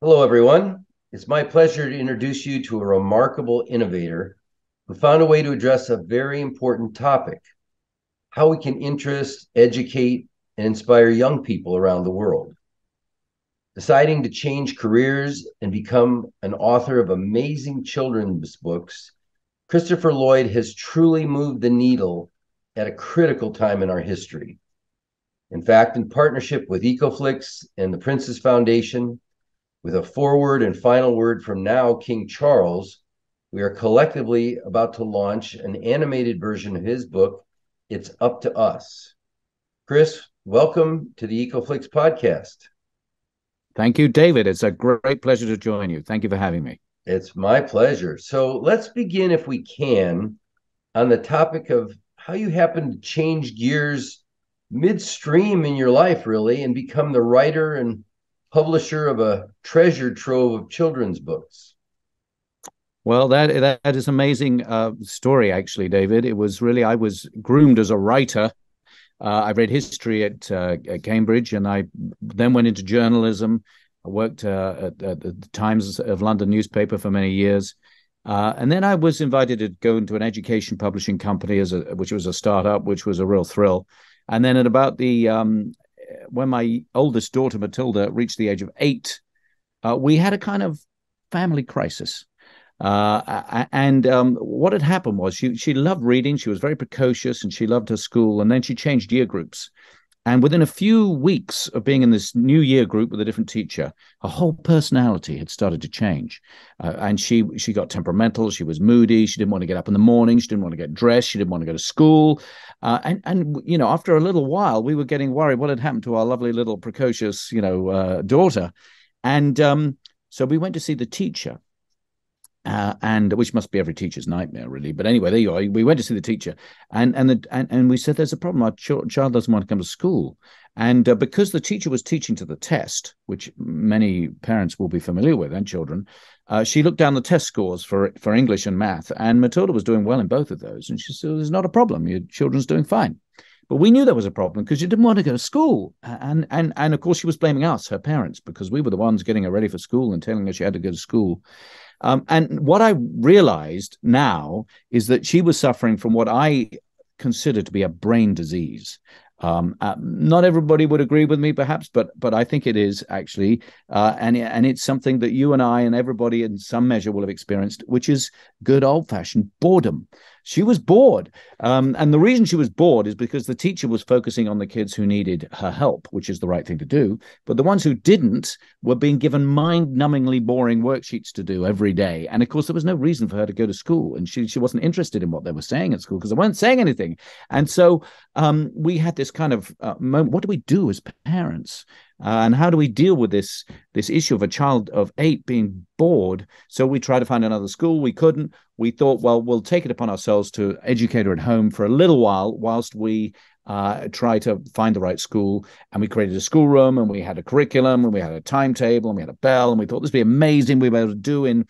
Hello, everyone. It's my pleasure to introduce you to a remarkable innovator who found a way to address a very important topic: how we can interest, educate, and inspire young people around the world. Deciding to change careers and become an author of amazing children's books, Christopher Lloyd has truly moved the needle at a critical time in our history. In fact, in partnership with Ecoflix and the Prince's Foundation, with a foreword and final word from now King Charles, we are collectively about to launch an animated version of his book, It's Up to Us. Chris, welcome to the Ecoflix podcast. Thank you, David. It's a great pleasure to join you. Thank you for having me. It's my pleasure. So let's begin, if we can, on the topic of how you happen to change gears midstream in your life, really, and become the writer and publisher of a treasure trove of children's books. Well, that is an amazing story, actually, David. It was really, I was groomed as a writer. I read history at Cambridge, and I then went into journalism. I worked at the Times of London newspaper for many years. And then I was invited to go into an education publishing company, which was a startup, which was a real thrill. And then at about when my oldest daughter, Matilda, reached the age of 8, we had a kind of family crisis. And what had happened was she loved reading. She was very precocious and she loved her school. And then she changed year groups. And within a few weeks of being in this new year group with a different teacher, her whole personality had started to change. And she got temperamental. She was moody. She didn't want to get up in the morning. She didn't want to get dressed. She didn't want to go to school. And you know, after a little while, we were getting worried what had happened to our lovely little precocious, daughter. And so we went to see the teacher. And which must be every teacher's nightmare, really. But anyway, there you are. We went to see the teacher, and we said, "There's a problem. Our child doesn't want to come to school." And because the teacher was teaching to the test, which many parents will be familiar with, and children, she looked down the test scores for English and math, and Matilda was doing well in both of those. And she said, "There's not a problem. Your children's doing fine." But we knew there was a problem because she didn't want to go to school. And of course, she was blaming us, her parents, because we were the ones getting her ready for school and telling her she had to go to school. And what I realized now is that she was suffering from what I consider to be a brain disease. Not everybody would agree with me, perhaps, but I think it is actually, and it's something that you and I and everybody in some measure will have experienced, which is good old-fashioned boredom. She was bored, and the reason she was bored is because the teacher was focusing on the kids who needed her help, which is the right thing to do. But the ones who didn't were being given mind-numbingly boring worksheets to do every day. And of course, there was no reason for her to go to school, and she wasn't interested in what they were saying at school because they weren't saying anything. And so we had this kind of moment. What do we do as parents? And how do we deal with this issue of a child of 8 being bored? So we tried to find another school. We couldn't. We thought, well, we'll take it upon ourselves to educate her at home for a little while whilst we try to find the right school. And we created a schoolroom, and we had a curriculum, and we had a timetable, and we had a bell, and we thought this would be amazing. We'd be able to do in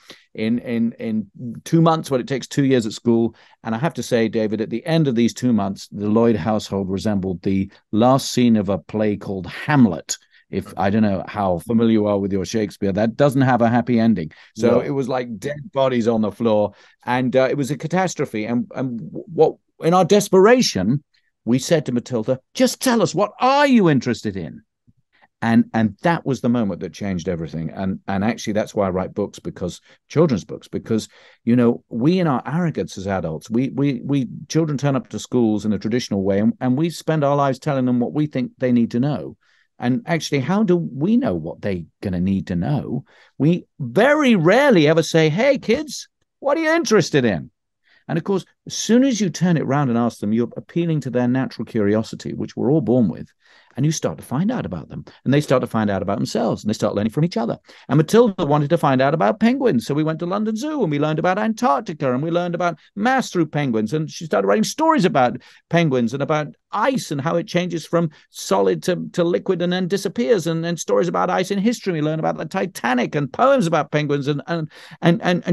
2 months what it takes 2 years at school. And I have to say, David, at the end of these 2 months, the Lloyd household resembled the last scene of a play called Hamlet. If I don't know how familiar you are with your Shakespeare, that doesn't have a happy ending. So no. It was like dead bodies on the floor, and it was a catastrophe. And what, in our desperation, we said to Matilda, "Just tell us, what are you interested in?" And that was the moment that changed everything. And actually, that's why I write books, because children's books, because we in our arrogance as adults, we children turn up to schools in a traditional way, and we spend our lives telling them what we think they need to know. And actually, how do we know what they're going to need to know? We very rarely ever say, "Hey, kids, what are you interested in?" And of course, as soon as you turn it around and ask them, you're appealing to their natural curiosity, which we're all born with. And you start to find out about them. And they start to find out about themselves. And they start learning from each other. And Matilda wanted to find out about penguins. So we went to London Zoo, and we learned about Antarctica, and we learned about mass through penguins. And she started writing stories about penguins and about ice and how it changes from solid to liquid and then disappears. And stories about ice in history. We learned about the Titanic and poems about penguins. And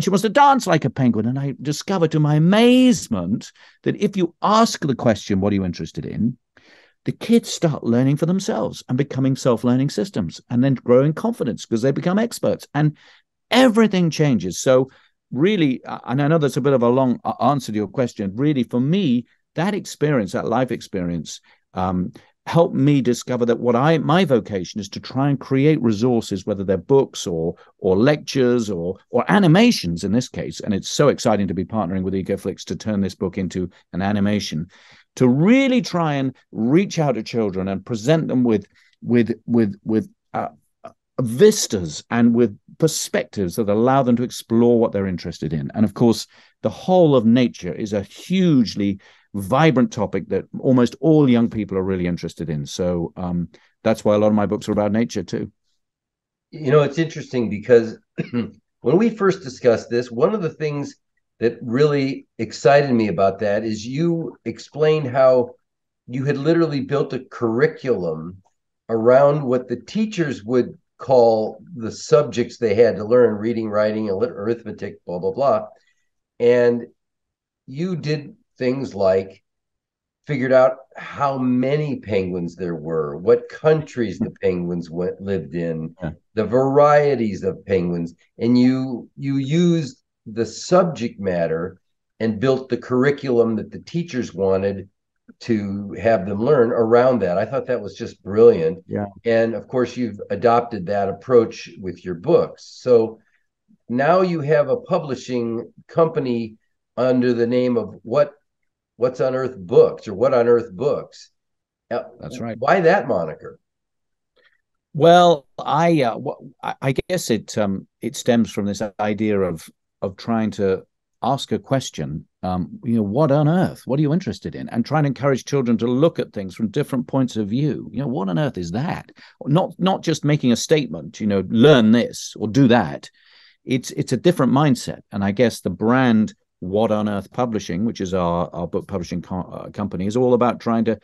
she wants to dance like a penguin. And I discovered to my amazement that if you ask the question, "What are you interested in?" the kids start learning for themselves and becoming self-learning systems, and then growing confidence because they become experts, and everything changes. So really, and I know that's a bit of a long answer to your question, really for me, that experience, that life experience, helped me discover that my vocation is to try and create resources, whether they're books or lectures or animations in this case. And it's so exciting to be partnering with Ecoflix to turn this book into an animation, to really try and reach out to children and present them with vistas and with perspectives that allow them to explore what they're interested in. And of course, the whole of nature is a hugely vibrant topic that almost all young people are really interested in. So that's why a lot of my books are about nature too. It's interesting because when we first discussed this, one of the things that really excited me about that is you explained how you had literally built a curriculum around what the teachers would call the subjects they had to learn: reading, writing, arithmetic, blah, blah, blah. And you did things like figured out how many penguins there were, what countries the penguins lived in, the varieties of penguins, and you used the subject matter and built the curriculum that the teachers wanted to have them learn around that. I thought that was just brilliant. Yeah. And of course, you've adopted that approach with your books. So now you have a publishing company under the name of What's on Earth Books, or What on Earth Books. That's right. Why that moniker? Well, I guess it stems from this idea of trying to ask a question. What on earth? What are you interested in? And trying to encourage children to look at things from different points of view. What on earth is that? Not just making a statement. Learn this or do that. It's a different mindset. And I guess the brand What on Earth Publishing, which is our book publishing company, is all about trying to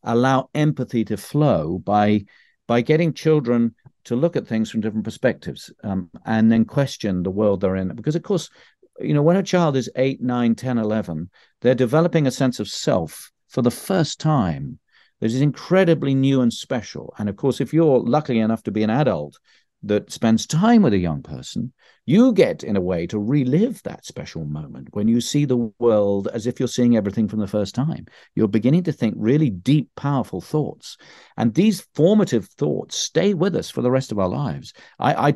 allow empathy to flow by getting children to look at things from different perspectives, and then question the world they're in. Because, of course, when a child is 8, 9, 10, 11, they're developing a sense of self for the first time that is incredibly new and special. And, of course, if you're lucky enough to be an adult that spends time with a young person, you get, in a way, to relive that special moment when you see the world as if you're seeing everything from the first time. You're beginning to think really deep, powerful thoughts. And these formative thoughts stay with us for the rest of our lives. I've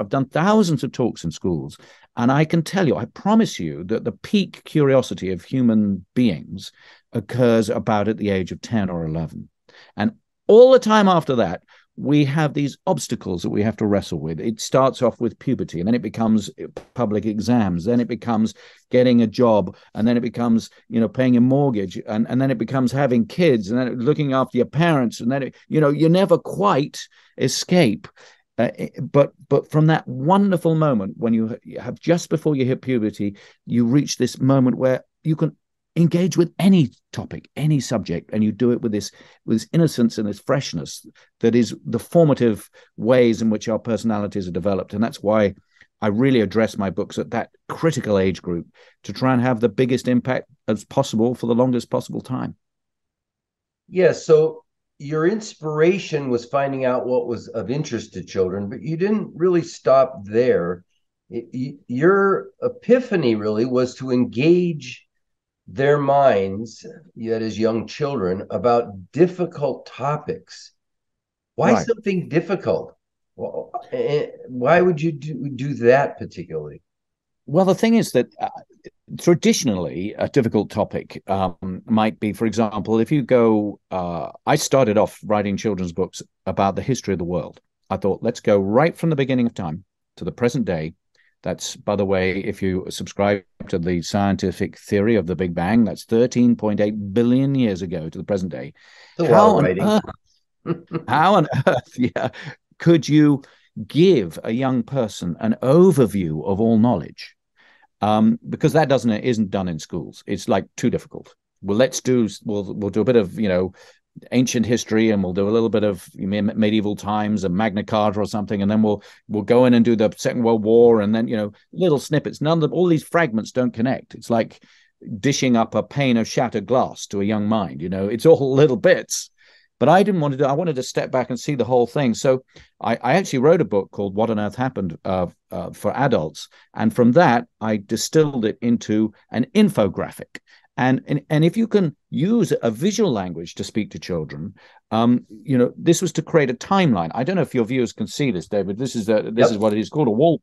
done thousands of talks in schools, and I can tell you, I promise you, that the peak curiosity of human beings occurs about at the age of 10 or 11. And all the time after that, we have these obstacles that we have to wrestle with. It starts off with puberty, and then it becomes public exams. Then it becomes getting a job, and then it becomes, paying a mortgage, and then it becomes having kids, and then looking after your parents, and then you never quite escape. But from that wonderful moment when you have, just before you hit puberty, you reach this moment where you can engage with any topic, any subject, and you do it with this innocence and this freshness that is the formative ways in which our personalities are developed. And that's why I really address my books at that critical age group, to try and have the biggest impact as possible for the longest possible time. Yes. So your inspiration was finding out what was of interest to children, but you didn't really stop there. Your epiphany really was to engage their minds, that is, young children, about difficult topics. Why Right. something difficult? Why would you do that particularly? Well, the thing is that traditionally, a difficult topic might be, for example, if you go, I started off writing children's books about the history of the world. I thought, let's go right from the beginning of time to the present day. That's, by the way, if you subscribe to the scientific theory of the Big Bang, that's 13.8 billion years ago to the present day. How on earth, could you give a young person an overview of all knowledge? Because that isn't done in schools. It's like too difficult. Well, we'll do a bit of ancient history, and we'll do a little bit of medieval times and Magna Carta or something, and then we'll go in and do the Second World War, and then little snippets. All these fragments don't connect. It's like dishing up a pane of shattered glass to a young mind. It's all little bits, But I didn't want to do. I wanted to step back and see the whole thing. So I actually wrote a book called "What on Earth Happened" for adults, and from that I distilled it into an infographic. And if you can use a visual language to speak to children, this was to create a timeline. I don't know if your viewers can see this, David. This is what it is called, a wall,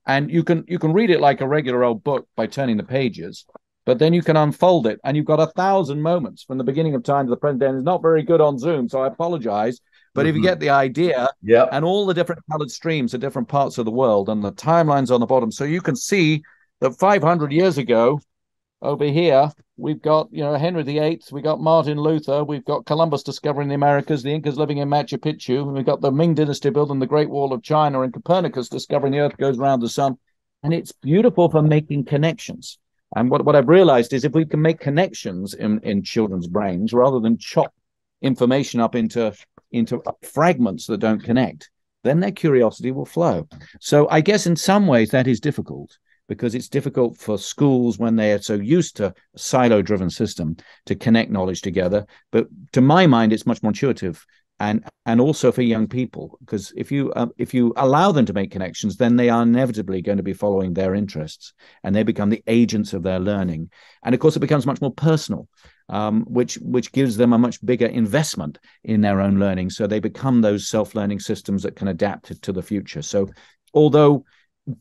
and you can read it like a regular old book by turning the pages. But then you can unfold it, and you've got 1,000 moments from the beginning of time to the present day. And it's not very good on Zoom, so I apologize. But if you get the idea, and all the different colored streams of different parts of the world, and the timelines on the bottom, so you can see that 500 years ago, over here, we've got Henry VIII, we got Martin Luther, we've got Columbus discovering the Americas, the Incas living in Machu Picchu, and we've got the Ming Dynasty building the Great Wall of China, and Copernicus discovering the Earth goes around the sun. And it's beautiful for making connections. And what I've realized is if we can make connections in children's brains rather than chop information up into fragments that don't connect, then their curiosity will flow. So I guess in some ways that is difficult, because it's difficult for schools when they are so used to a silo-driven system to connect knowledge together. But to my mind, it's much more intuitive. And also for young people, because if you allow them to make connections, then they are inevitably going to be following their interests, and they become the agents of their learning. And of course, it becomes much more personal, which gives them a much bigger investment in their own learning. So they become those self-learning systems that can adapt to the future. So although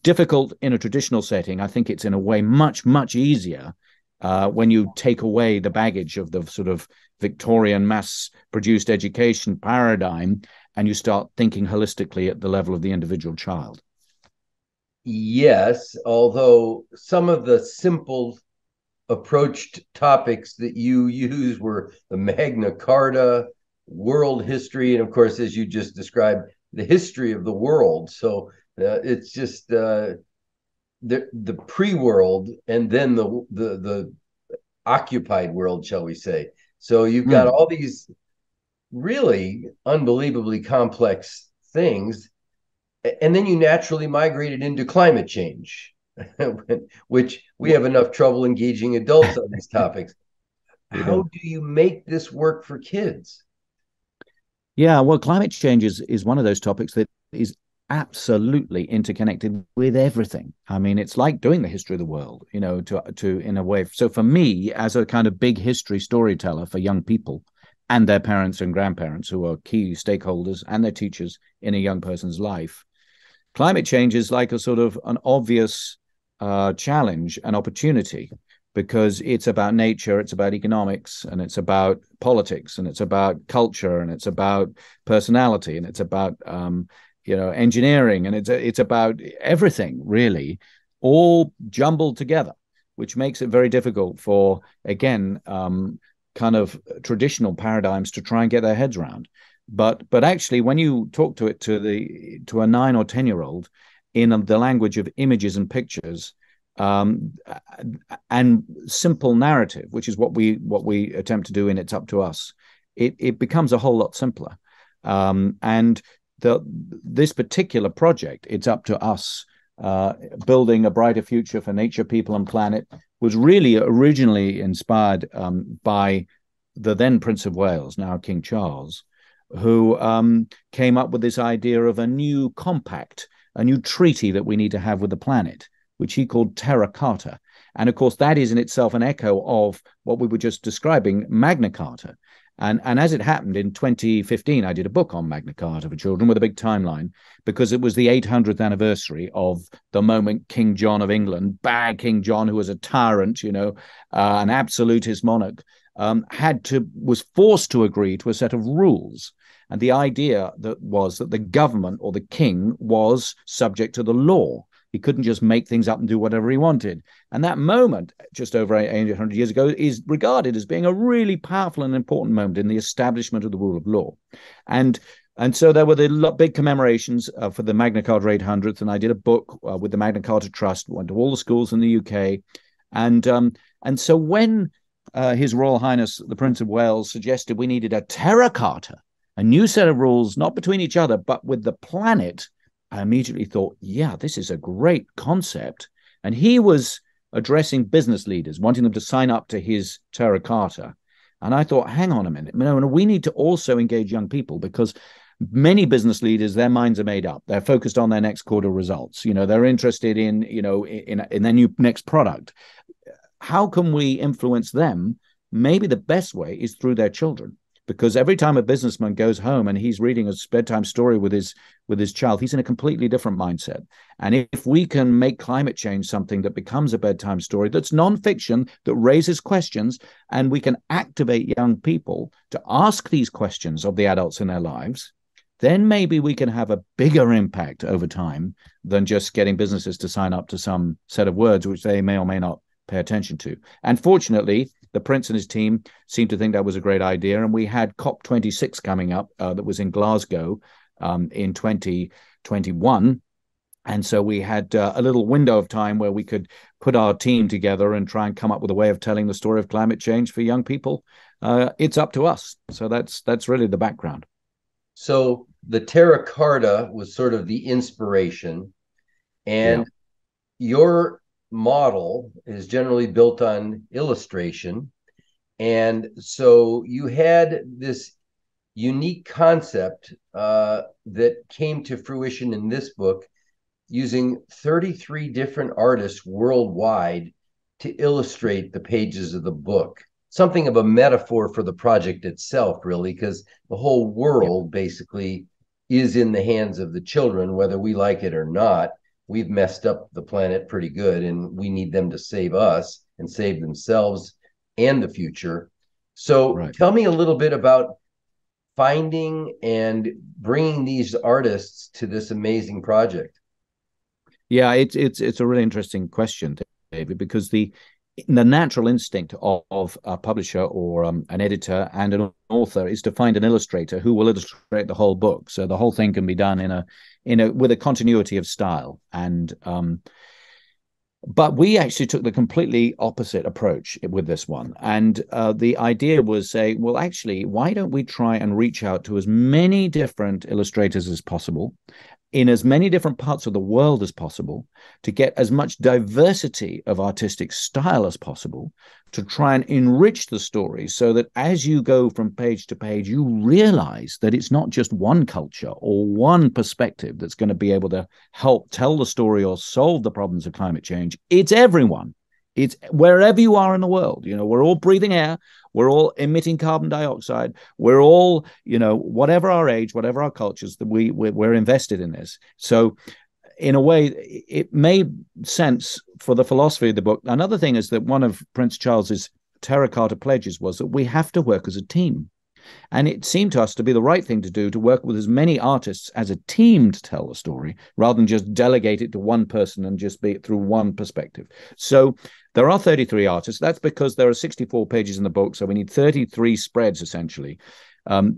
difficult in a traditional setting, I think it's in a way much, much easier when you take away the baggage of the sort of Victorian mass-produced education paradigm and you start thinking holistically at the level of the individual child. Yes, although some of the simple approached topics that you use were the Magna Carta, world history, and of course, as you just described, the history of the world. So it's just the pre-world and then the occupied world, shall we say. So you've got all these really unbelievably complex things, and then you naturally migrated into climate change, which we have enough trouble engaging adults on these topics. How do you make this work for kids? Yeah, well, climate change is one of those topics that is absolutely interconnected with everything. I mean, it's like doing the history of the world, to in a way. So for me, as a kind of big history storyteller for young people and their parents and grandparents, who are key stakeholders, and their teachers in a young person's life, climate change is like a sort of an obvious challenge, an opportunity, because it's about nature, it's about economics, and it's about politics, and it's about culture, and it's about personality, and it's about engineering, and it's about everything, really, all jumbled together, which makes it very difficult for, again, kind of traditional paradigms to try and get their heads around. But actually, when you talk to a 9 or 10-year-old in the language of images and pictures, and simple narrative, which is what we attempt to do in It's Up to Us, it becomes a whole lot simpler. And this particular project, It's Up to Us, building a brighter future for nature, people, and planet, was really originally inspired by the then Prince of Wales, now King Charles, who came up with this idea of a new compact, a new treaty that we need to have with the planet, which he called Terra Carta. And of course, that is in itself an echo of what we were just describing, Magna Carta. And as it happened, in 2015, I did a book on Magna Carta for children with a big timeline, because it was the 800th anniversary of the moment King John of England, bad King John, who was a tyrant, an absolutist monarch, was forced to agree to a set of rules. And the idea was that the government, or the king, was subject to the law. He couldn't just make things up and do whatever he wanted. And that moment, just over 800 years ago, is regarded as being a really powerful and important moment in the establishment of the rule of law. And so there were the big commemorations for the Magna Carta 800th, and I did a book with the Magna Carta Trust, went to all the schools in the UK. And so when His Royal Highness, the Prince of Wales, suggested we needed a Terra Carta, a new set of rules, not between each other, but with the planet, I immediately thought, yeah, this is a great concept. And he was addressing business leaders, wanting them to sign up to his Terra Carta. And I thought, hang on a minute, we need to also engage young people, because many business leaders, their minds are made up. They're focused on their next quarter results. They're interested in their new next product. How can we influence them? Maybe the best way is through their children, because every time a businessman goes home and he's reading a bedtime story with his child, he's in a completely different mindset. And if we can make climate change something that becomes a bedtime story that's nonfiction, that raises questions, and we can activate young people to ask these questions of the adults in their lives, then maybe we can have a bigger impact over time than just getting businesses to sign up to some set of words which they may or may not pay attention to. And fortunately, the Prince and his team seemed to think that was a great idea. And we had COP26 coming up that was in Glasgow in 2021. And so we had a little window of time where we could put our team together and try and come up with a way of telling the story of climate change for young people. It's up to us. So that's really the background. So the Terra Carta was sort of the inspiration, and your model is generally built on illustration. And so you had this unique concept that came to fruition in this book, using 33 different artists worldwide to illustrate the pages of the book. Something of a metaphor for the project itself, really, because the whole world basically is in the hands of the children, whether we like it or not. We've messed up the planet pretty good, and we need them to save us and save themselves and the future. So tell me a little bit about finding and bringing these artists to this amazing project. Yeah, it's a really interesting question, David, because the natural instinct of a publisher or an editor and an author is to find an illustrator who will illustrate the whole book. So the whole thing can be done with a continuity of style. And but we actually took the completely opposite approach with this one. And the idea was say, well, actually, why don't we try and reach out to as many different illustrators as possible, in as many different parts of the world as possible, to get as much diversity of artistic style as possible, to try and enrich the story so that as you go from page to page, you realize that it's not just one culture or one perspective that's going to be able to help tell the story or solve the problems of climate change. It's everyone. It's wherever you are in the world. We're all breathing air. We're all emitting carbon dioxide. We're all, whatever our age, whatever our cultures, that we're invested in this. So in a way, it made sense for the philosophy of the book. Another thing is that one of Prince Charles's Terra Carta pledges was that we have to work as a team. And it seemed to us to be the right thing to do, to work with as many artists as a team to tell the story, rather than just delegate it to one person and just be it through one perspective. So there are 33 artists. That's because there are 64 pages in the book, so we need 33 spreads, essentially. We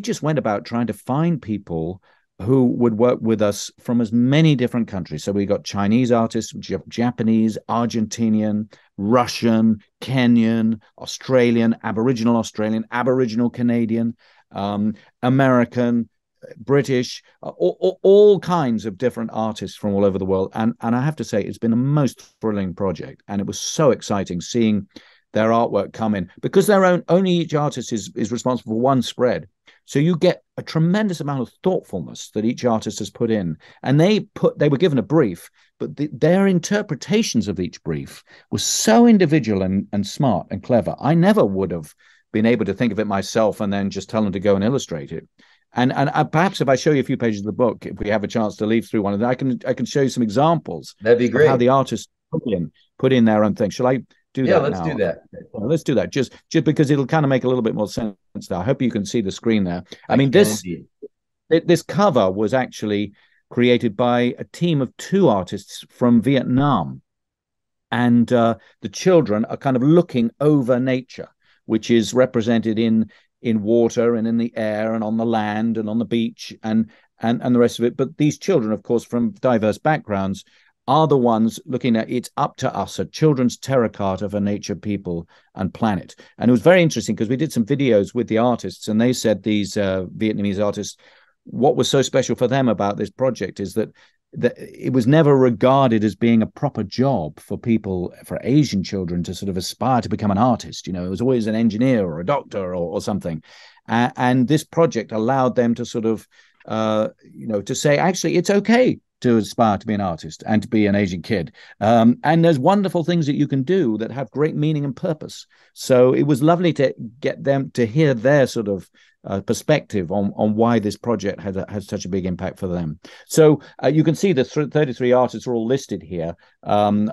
just went about trying to find people who would work with us from as many different countries. So we got Chinese artists, Japanese, Argentinian, Russian, Kenyan, Australian, Aboriginal Canadian, American, British, all kinds of different artists from all over the world. And I have to say, it's been a most thrilling project. And it was so exciting seeing their artwork come in, because only each artist is responsible for one spread. So you get a tremendous amount of thoughtfulness that each artist has put in. And they were given a brief, but their interpretations of each brief was so individual and smart and clever. I never would have been able to think of it myself and then just tell them to go and illustrate it. And perhaps if I show you a few pages of the book, if we have a chance to leaf through one of them, I can show you some examples. That'd be great. Of how the artists put in their own thing. Shall I do that? Let's do that. Well, let's do that. Just because it'll kind of make a little bit more sense now. I hope you can see the screen there. I mean, this cover was actually created by a team of 2 artists from Vietnam, and the children are kind of looking over nature, which is represented in water and in the air and on the land and on the beach and the rest of it. But these children, of course, from diverse backgrounds, are the ones looking at It's Up to Us, a children's Terra Carta for nature, people, and planet. And it was very interesting because we did some videos with the artists, and they said, these Vietnamese artists, what was so special for them about this project is that it was never regarded as being a proper job for people, for Asian children to sort of aspire to become an artist. It was always an engineer or a doctor or something. And this project allowed them to sort of, to say, actually, it's okay to aspire to be an artist and to be an Asian kid. And there's wonderful things that you can do that have great meaning and purpose. So it was lovely to get them to hear their sort of perspective on why this project has such a big impact for them. So you can see the 33 artists are all listed here in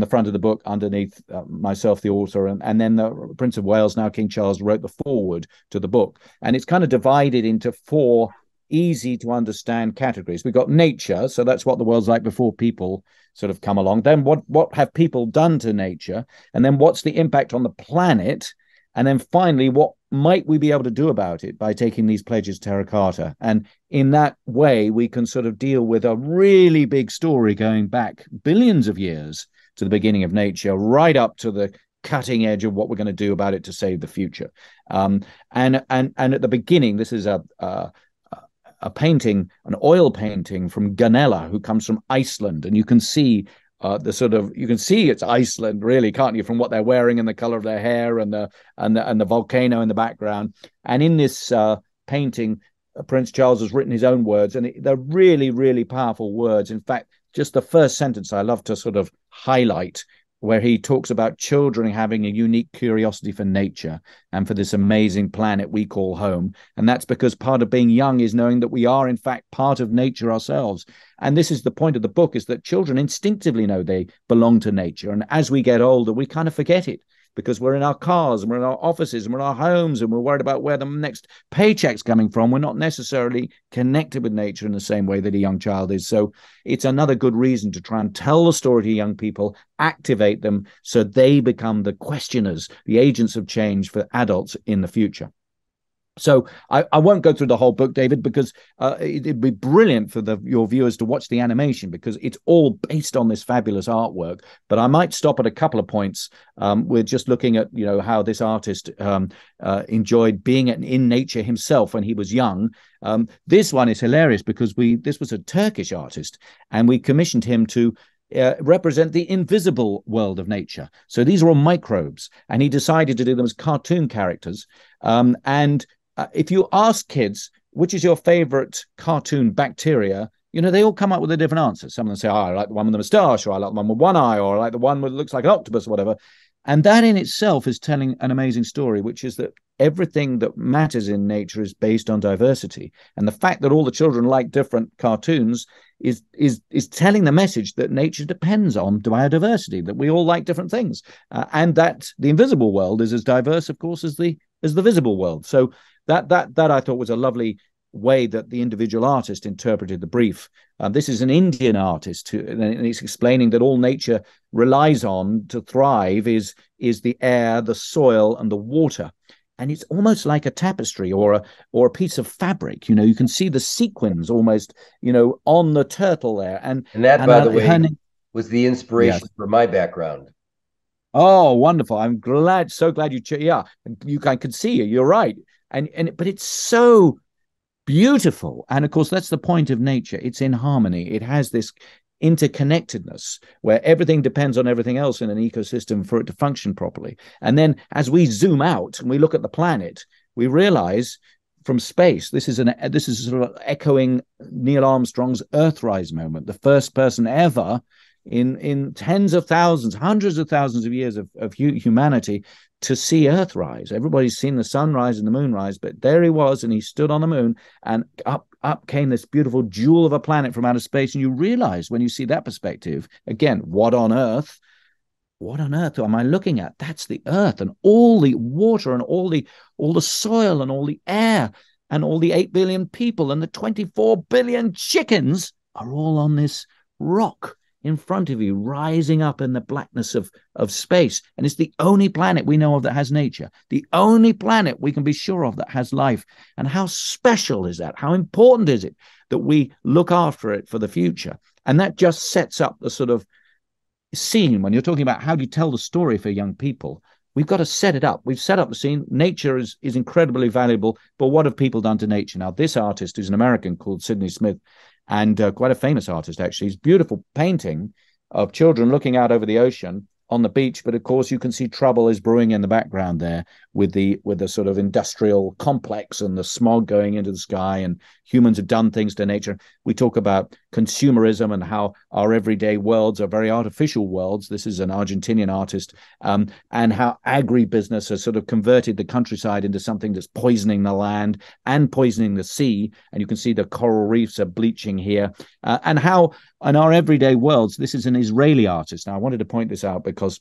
the front of the book underneath myself, the author, and then the Prince of Wales, now King Charles, wrote the foreword to the book. And it's kind of divided into 4 easy to understand categories. We've got nature, so that's what the world's like before people sort of come along. Then what have people done to nature? And then what's the impact on the planet? And then finally, what might we be able to do about it by taking these pledges Terra Carta? And in that way, we can sort of deal with a really big story going back billions of years to the beginning of nature, right up to the cutting edge of what we're going to do about it to save the future. And at the beginning, this is a painting, an oil painting from Gunilla, who comes from Iceland, and you can see it's Iceland, really, can't you, from what they're wearing and the color of their hair and the volcano in the background. And in this painting, Prince Charles has written his own words, and they're really, really powerful words. In fact, just the first sentence I love to sort of highlight, where he talks about children having a unique curiosity for nature and for this amazing planet we call home. And that's because part of being young is knowing that we are, in fact, part of nature ourselves. And this is the point of the book, is that children instinctively know they belong to nature. And as we get older, we kind of forget it, because we're in our cars and we're in our offices and we're in our homes and we're worried about where the next paycheck's coming from. We're not necessarily connected with nature in the same way that a young child is. So it's another good reason to try and tell the story to young people, activate them so they become the questioners, the agents of change for adults in the future. So I won't go through the whole book, David, because it'd be brilliant for your viewers to watch the animation, because it's all based on this fabulous artwork. But I might stop at a couple of points. We're just looking at how this artist enjoyed being in nature himself when he was young. This one is hilarious because this was a Turkish artist, and we commissioned him to represent the invisible world of nature. So these are all microbes, and he decided to do them as cartoon characters. If you ask kids, which is your favorite cartoon bacteria, they all come up with a different answer. Some of them say, I like the one with the moustache, or I like the one with one eye, or I like the one that looks like an octopus, or whatever. And that in itself is telling an amazing story, which is that everything that matters in nature is based on diversity. And the fact that all the children like different cartoons is telling the message that nature depends on biodiversity, that we all like different things, and that the invisible world is as diverse, of course, as the visible world. So that I thought was a lovely way that the individual artist interpreted the brief. This is an Indian artist and he's explaining that all nature relies on to thrive is the air, the soil, and the water. And it's almost like a tapestry or a piece of fabric. You can see the sequins almost, on the turtle there. And that, by the way, was the inspiration for my background. Oh, wonderful! I'm so glad you. I could see you. You're right, but it's so beautiful. And of course, that's the point of nature. It's in harmony. It has this interconnectedness where everything depends on everything else in an ecosystem for it to function properly. And then as we zoom out and we look at the planet, we realize from space, this is sort of echoing Neil Armstrong's Earthrise moment, the first person ever in tens of thousands, hundreds of thousands of years of humanity to see Earthrise. Everybody's seen the sunrise and the moonrise, but there he was, and he stood on the moon, and up came this beautiful jewel of a planet from outer space. And you realize when you see that perspective, again, what on earth am I looking at? That's the earth, and all the water, and all the soil, and all the air, and all the 8 billion people, and the 24 billion chickens are all on this rock in front of you, rising up in the blackness of space. And it's the only planet we know of that has nature, the only planet we can be sure of that has life. And how special is that? How important is it that we look after it for the future? And that just sets up the sort of scene when you're talking about how do you tell the story for young people. We've got to set it up. We've set up the scene. Nature is incredibly valuable, but what have people done to nature? Now, this artist, who's an American called Sidney Smith, and quite a famous artist, actually. It's a beautiful painting of children looking out over the ocean on the beach, but of course you can see trouble is brewing in the background there with the sort of industrial complex and the smog going into the sky, and humans have done things to nature. We talk about consumerism and how our everyday worlds are very artificial worlds. This is an Argentinian artist, and how agribusiness has sort of converted the countryside into something that's poisoning the land and poisoning the sea. And you can see the coral reefs are bleaching here, and how in our everyday worlds, this is an Israeli artist. Now, I wanted to point this out because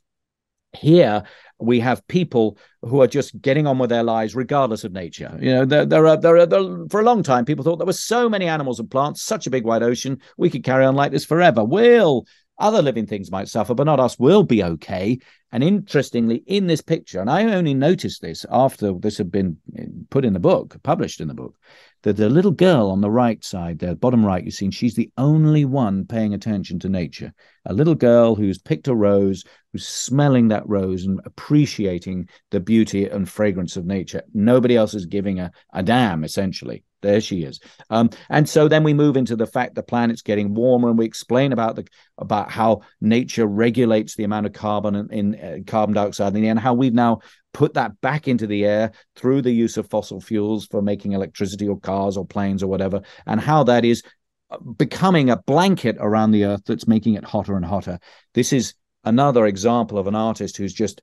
here we have people who are just getting on with their lives regardless of nature. You know, for a long time, people thought there were so many animals and plants, such a big wide ocean, we could carry on like this forever. Other living things might suffer, but not us. We'll be okay. And interestingly, in this picture, and I only noticed this after this had been put in the book, published in the book, that the little girl on the right side there, bottom right, you've seen, she's the only one paying attention to nature. A little girl who's picked a rose, who's smelling that rose and appreciating the beauty and fragrance of nature. Nobody else is giving a damn, essentially. There she is. And so then we move into the fact the planet's getting warmer, and we explain about how nature regulates the amount of carbon in carbon dioxide in the air, and how we've now put that back into the air through the use of fossil fuels for making electricity or cars or planes or whatever, and how that is becoming a blanket around the earth that's making it hotter and hotter. This is another example of an artist who's just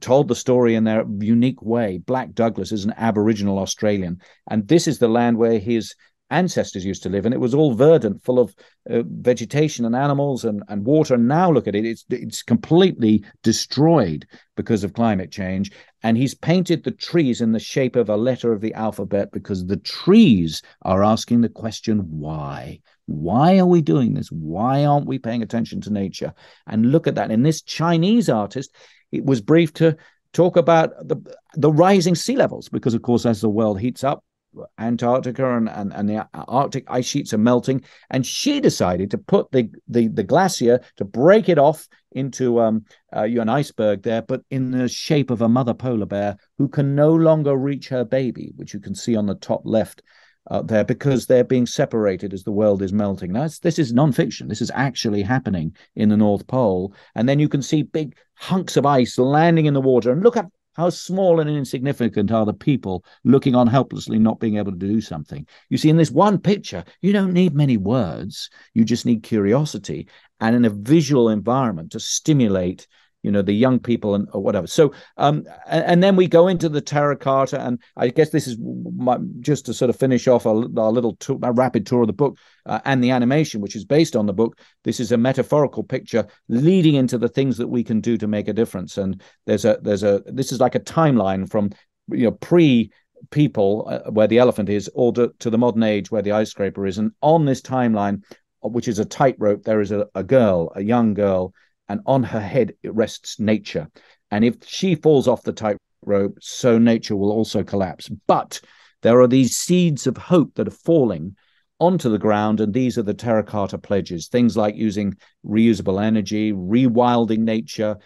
told the story in their unique way. Black Douglas is an Aboriginal Australian, and this is the land where his ancestors used to live, and it was all verdant, full of vegetation and animals and water. And now look at it, it's completely destroyed because of climate change. And he's painted the trees in the shape of a letter of the alphabet, because the trees are asking the question, why? Why are we doing this? Why aren't we paying attention to nature? And look at that. And this Chinese artist, it was briefed to talk about the rising sea levels, because, of course, as the world heats up, Antarctica and the Arctic ice sheets are melting, and she decided to put the glacier, to break it off into an iceberg there, but in the shape of a mother polar bear who can no longer reach her baby, which you can see on the top left there, because they're being separated as the world is melting. Now, this is non-fiction. This is actually happening in the North Pole. And then you can see big hunks of ice landing in the water, and look at how small and insignificant are the people looking on helplessly, not being able to do something. You see, in this one picture, you don't need many words. You just need curiosity and in a visual environment to stimulate, the young people or whatever. So, and then we go into the Terra Carta, and I guess this is just to sort of finish off our little rapid tour of the book and the animation, which is based on the book. This is a metaphorical picture leading into the things that we can do to make a difference. And this is like a timeline from, pre-people where the elephant is, all to the modern age where the ice scraper is. And on this timeline, which is a tightrope, there is a young girl, and on her head it rests nature. And if she falls off the tightrope, so nature will also collapse. But there are these seeds of hope that are falling onto the ground, and these are the Terra Carta pledges. Things like using reusable energy, rewilding nature,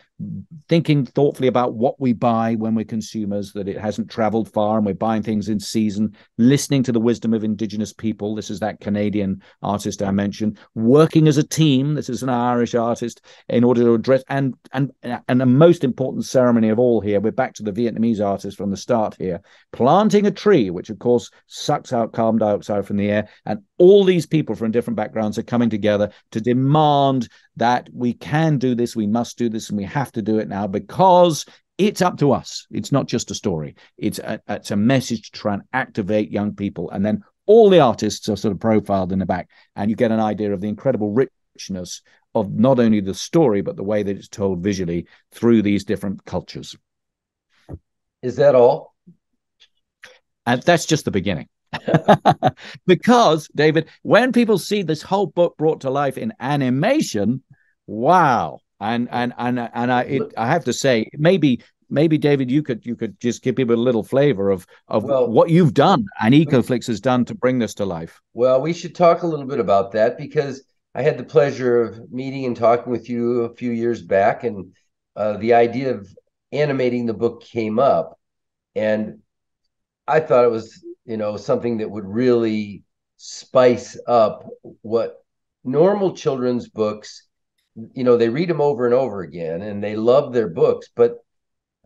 thinking thoughtfully about what we buy when we're consumers, that it hasn't traveled far and we're buying things in season, listening to the wisdom of indigenous people. This is that Canadian artist I mentioned. Working as a team. This is an Irish artist, in order to address, and the most important ceremony of all here, we're back to the Vietnamese artist from the start here, planting a tree, which of course sucks out carbon dioxide from the air. And all these people from different backgrounds are coming together to demand that we can do this, we must do this, and we have to do it now, because it's up to us. It's not just a story. It's a message to try and activate young people. And then all the artists are sort of profiled in the back, and you get an idea of the incredible richness of not only the story, but the way that it's told visually through these different cultures. Is that all? And that's just the beginning. Because, David, when people see this whole book brought to life in animation, wow. And I have to say, maybe David, you could just give people a little flavor of what you've done and Ecoflix has done to bring this to life. Well, we should talk a little bit about that, because I had the pleasure of meeting and talking with you a few years back, and the idea of animating the book came up, and I thought it was something that would really spice up what normal children's books, they read them over and over again and they love their books, but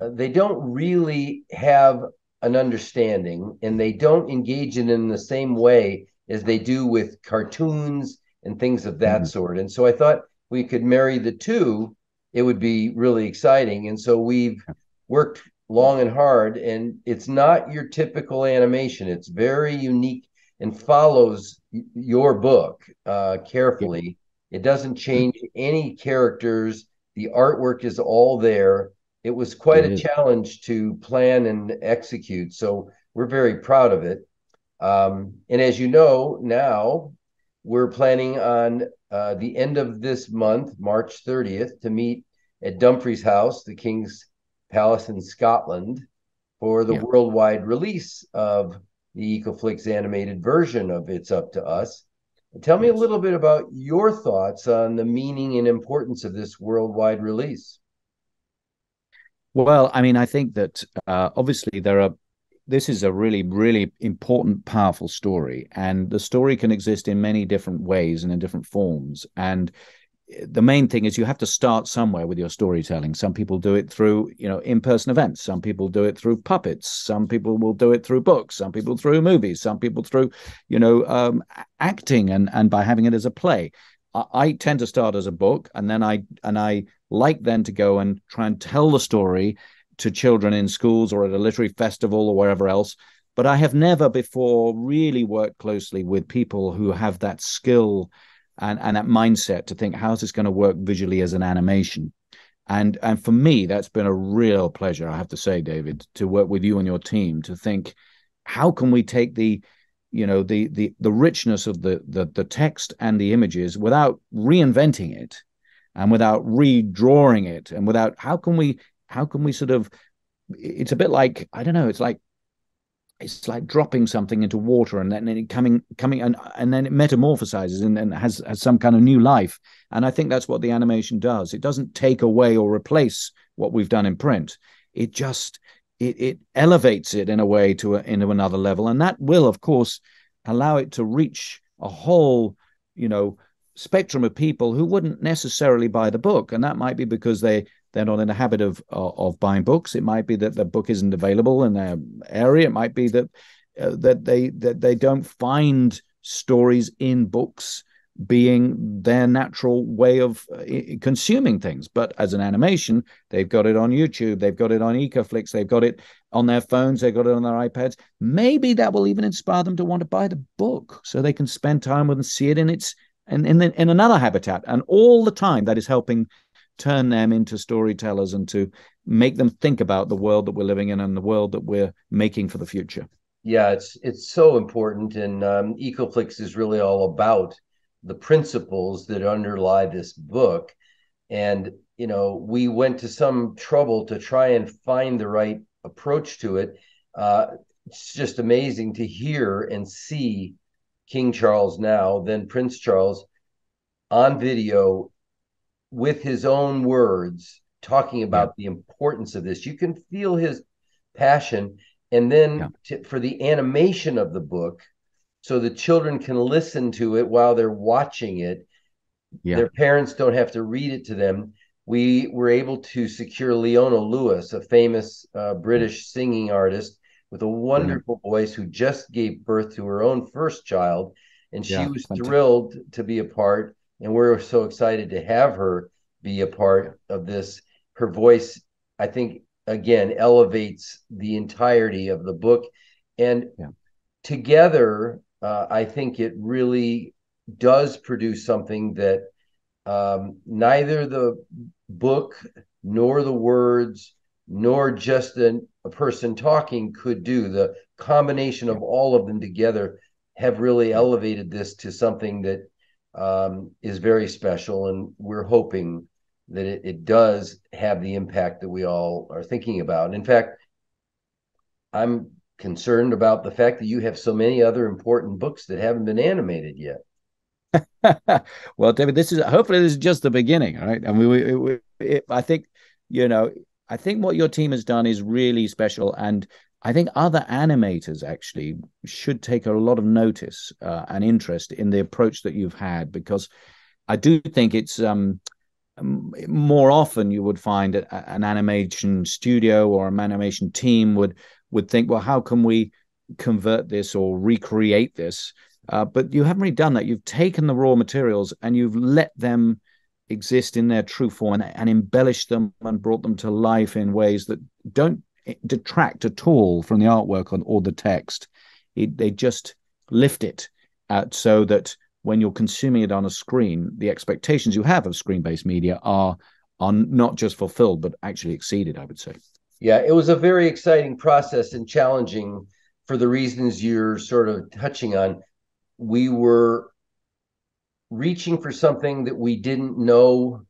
they don't really have an understanding and they don't engage in the same way as they do with cartoons and things of that Mhm. sort. And so I thought we could marry the two. It would be really exciting. And so we've worked long and hard, and it's not your typical animation. It's very unique and follows your book Yeah, carefully. It doesn't change any characters. The artwork is all there. It was quite it a is. challenge to plan and execute. So we're very proud of it. And as you know, now we're planning on the end of this month, March 30th, to meet at Dumfries House, the King's Palace in Scotland, for the Yeah. worldwide release of the Ecoflix animated version of It's Up to Us. Tell me a Yes. little bit about your thoughts on the meaning and importance of this worldwide release. Well, I mean, I think that obviously this is a really, really important, powerful story. And the story can exist in many different ways and in different forms. And the main thing is you have to start somewhere with your storytelling. Some people do it through, in-person events. Some people do it through puppets. Some people will do it through books. Some people through movies. Some people through, acting and by having it as a play. I tend to start as a book, and then I like then to go and try and tell the story to children in schools or at a literary festival or wherever else. But I have never before really worked closely with people who have that skill and that mindset to think, how's this going to work visually as an animation? And for me, that's been a real pleasure, I have to say, David, to work with you and your team to think, how can we take the richness of the text and the images without reinventing it and without redrawing it and without how can we sort of, it's a bit like, I don't know, it's like dropping something into water and then it coming and then it metamorphosizes and has some kind of new life. And I think that's what the animation does. It doesn't take away or replace what we've done in print. It just it elevates it in a way into another level, and that will of course allow it to reach a whole you know spectrum of people who wouldn't necessarily buy the book. And that might be because they're not in the habit of buying books. It might be that the book isn't available in their area. It might be that they don't find stories in books being their natural way of consuming things. But as an animation, they've got it on YouTube, they've got it on Ecoflix, they've got it on their phones, they've got it on their iPads. Maybe that will even inspire them to want to buy the book so they can spend time with and see it in another habitat. And all the time that is helping turn them into storytellers and to make them think about the world that we're living in and the world that we're making for the future. Yeah, it's so important, and Ecoflix is really all about the principles that underlie this book. And we went to some trouble to try and find the right approach to it. It's just amazing to hear and see King Charles now, then Prince Charles, on video with his own words talking Yeah, about the importance of this. You can feel his passion. And yeah, then for the animation of the book, so the children can listen to it while they're watching it, yeah, their parents don't have to read it to them. We were able to secure Leona Lewis, a famous yeah. British singing artist with a Brilliant. wonderful voice who just gave birth to her own first child. And she Yeah, was fantastic. thrilled to be a part. And we're so excited to have her be a Yeah, part of this. Her voice, I think, again, elevates the entirety of the book. And yeah, together, I think it really does produce something that neither the book nor the words nor just a person talking could do. The combination yeah, of all of them together have really yeah. elevated this to something that is very special. And we're hoping that it does have the impact that we all are thinking about. In fact, I'm concerned about the fact that you have so many other important books that haven't been animated yet. Well, David, hopefully this is just the beginning. All right. I mean, I think, you know, I think what your team has done is really special. And I think other animators actually should take a lot of notice and interest in the approach that you've had, because I do think it's more often you would find an animation studio or an animation team would think, well, how can we convert this or recreate this? But you haven't really done that. You've taken the raw materials and you've let them exist in their true form, and embellished them and brought them to life in ways that don't detract at all from the artwork or the text. They just lift it so that when you're consuming it on a screen, the expectations you have of screen-based media are not just fulfilled, but actually exceeded, I would say. Yeah, it was a very exciting process and challenging for the reasons you're sort of touching on. We were reaching for something that we didn't know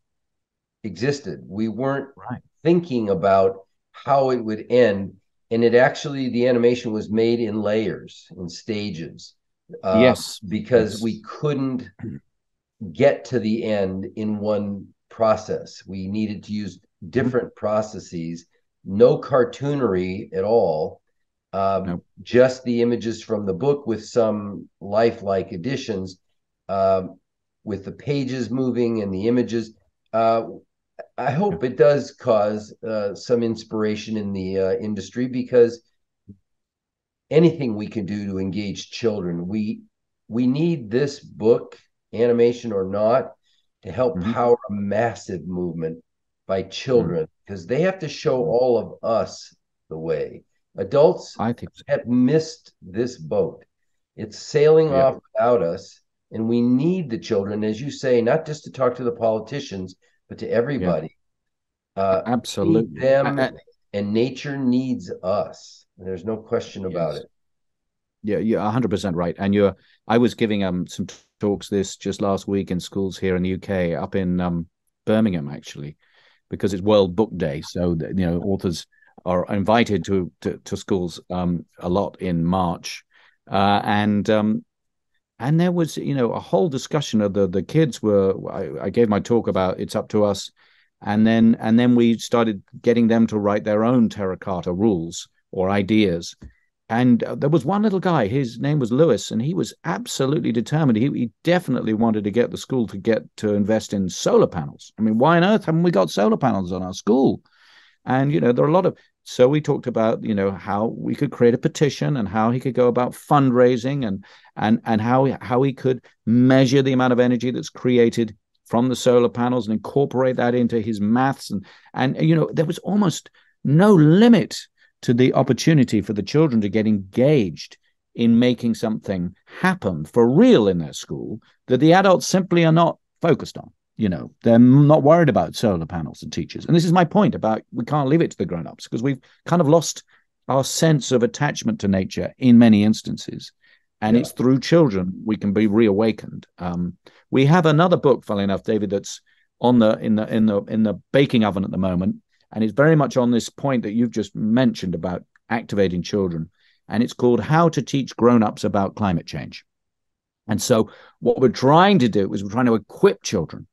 existed. We weren't Right. thinking about how it would end. And it actually, the animation was made in layers, in stages, Yes. because Yes. we couldn't get to the end in one process. We needed to use Mhm. different processes, no cartoonery at all, No. just the images from the book with some lifelike additions, with the pages moving and the images. I Yeah. hope it does cause some inspiration in the industry, because anything we can do to engage children, we need this book, animation or not, to help Mhm. power a massive movement by Mhm. children, because they have to show Mhm. all of us the way. Adults I think so. have missed this boat. It's sailing Yeah. off without us, and we need the children, as you say, not just to talk to the politicians, but to Yeah. everybody. We need Absolutely. them, and nature needs us. There's no question about Yes. it. Yeah, you're 100% right. And I was giving some talks this just last week in schools here in the UK, up in Birmingham actually, because it's World Book Day. So authors are invited to schools a lot in March, and there was a whole discussion of the kids were. I gave my talk about it's up to us, and then we started getting them to write their own Terra Carta rules or ideas. And there was one little guy, his name was Lewis, and he was absolutely determined. He definitely wanted to get the school to invest in solar panels. I mean, why on earth haven't we got solar panels on our school? And there are a lot of, so we talked about how we could create a petition and how he could go about fundraising, and how he could measure the amount of energy that's created from the solar panels and incorporate that into his maths, and there was almost no limit to the opportunity for the children to get engaged in making something happen for real in their school that the adults simply are not focused on. They're not worried about solar panels and teachers. And this is my point about we can't leave it to the grown-ups, because we've kind of lost our sense of attachment to nature in many instances. And Yeah. it's through children we can be reawakened. We have another book, funnily enough, David, that's on the in the baking oven at the moment, and it's very much on this point that you've just mentioned about activating children. And it's called How to Teach Grown-ups About Climate Change. And so what we're trying to do is we're trying to equip children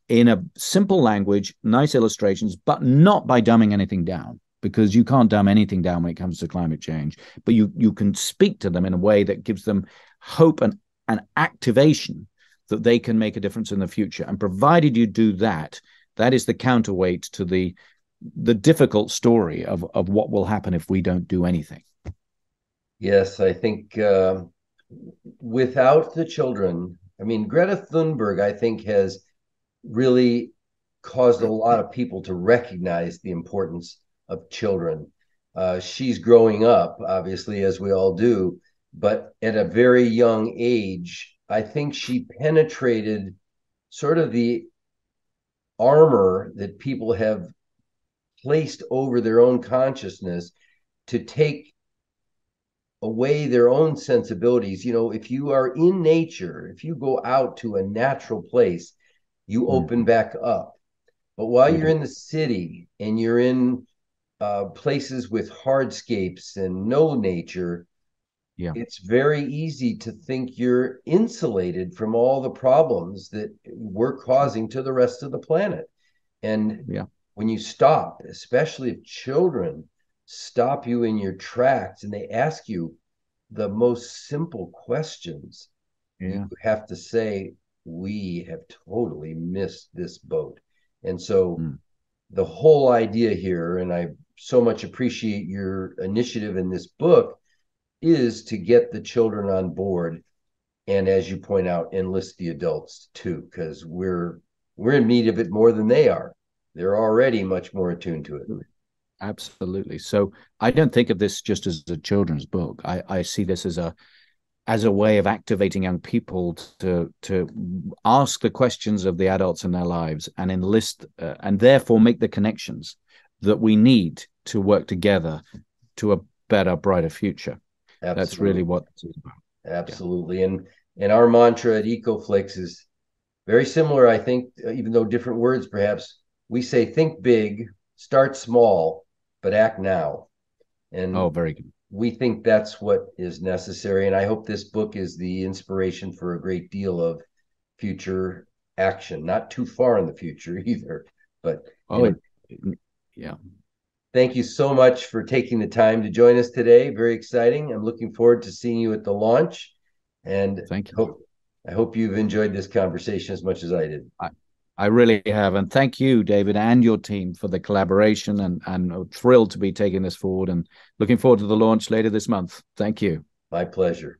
in a simple language, nice illustrations, but not by dumbing anything down, because you can't dumb anything down when it comes to climate change. But you can speak to them in a way that gives them hope and activation that they can make a difference in the future. And provided you do that, that is the counterweight to the difficult story of what will happen if we don't do anything. Yes, I think without the children, I mean, Greta Thunberg, I think, has really caused a lot of people to recognize the importance of children. She's growing up, obviously, as we all do, but at a very young age, I think she penetrated sort of the armor that people have placed over their own consciousness to take away their own sensibilities. If you are in nature, if you go out to a natural place, you open Mm-hmm. back up. But while We you're do. in the city and you're in places with hardscapes and no nature, Yeah. it's very easy to think you're insulated from all the problems that we're causing to the rest of the planet. And Yeah. when you stop, especially if children stop you in your tracks and they ask you the most simple questions, you Yeah. have to say, we have totally missed this boat. And so Mm. the whole idea here, and I so much appreciate your initiative in this book, is to get the children on board. And as you point out, enlist the adults too, because we're in need of it more than they are. They're already much more attuned to it. Absolutely. So I don't think of this just as a children's book. I see this as a way of activating young people to ask the questions of the adults in their lives and enlist and therefore make the connections that we need to work together to a better, brighter future. That's really Absolutely. what it's about. Yeah. Absolutely. And our mantra at Ecoflix is very similar, I think, even though different words perhaps. We say think big, start small, but act now. Oh, And very good. we think that's what is necessary. And I hope this book is the inspiration for a great deal of future action, not too far in the future either. But Oh, yeah. thank you so much for taking the time to join us today. Very exciting. I'm looking forward to seeing you at the launch, and Thank you. I hope you've enjoyed this conversation as much as I did. I really have. And thank you, David, and your team for the collaboration, and thrilled to be taking this forward and looking forward to the launch later this month. Thank you. My pleasure.